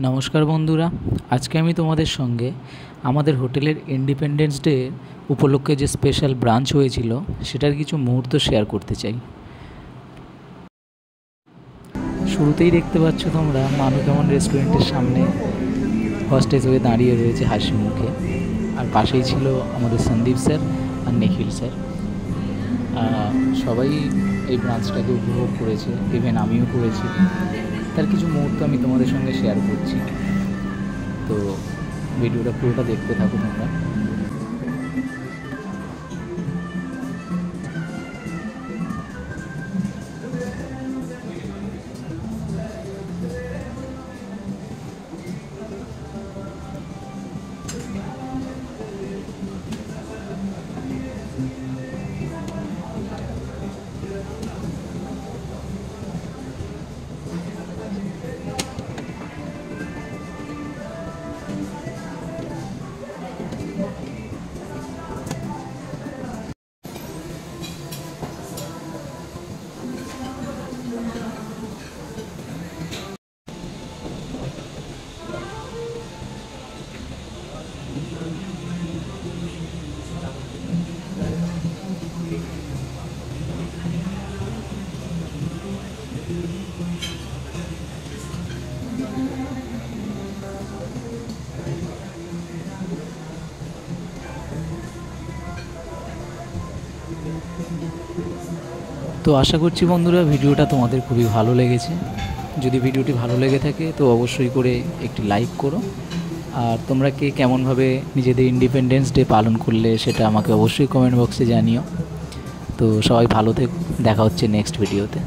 নমস্কার বন্ধুরা, আজকে আমি তোমাদের সঙ্গে আমাদের হোটেলের ইন্ডিপেন্ডেন্স ডে উপলক্ষে যে স্পেশাল ব্রাঞ্চ হয়েছিল সেটার কিছু মুহূর্ত শেয়ার করতে চাই। শুরুতেই দেখতে পাচ্ছ তোমরা মানু কেমন রেস্টুরেন্টের সামনে হস্টেজ হয়ে দাঁড়িয়ে রয়েছে হাসি মুখে, আর পাশেই ছিল আমাদের সন্দীপ স্যার আর নিখিল স্যার। সবাই এই ব্রাঞ্চটাকে উপভোগ করেছে, ইভেন আমিও করেছি। তার কিছু মুহূর্ত আমি তোমাদের সঙ্গে শেয়ার করছি, তো ভিডিওটা পুরোটা দেখতে থাকো তোমরা। তো আশা করছি বন্ধুরা ভিডিওটা তোমাদের খুবই ভালো লেগেছে। যদি ভিডিওটি ভালো লেগে থাকে তো অবশ্যই করে একটি লাইক করো, আর তোমরা কে কেমনভাবে নিজেদের ইন্ডিপেন্ডেন্স ডে পালন করলে সেটা আমাকে অবশ্যই কমেন্ট বক্সে জানিও। তো সবাই ভালো থেকো, দেখা হচ্ছে নেক্সট ভিডিওতে।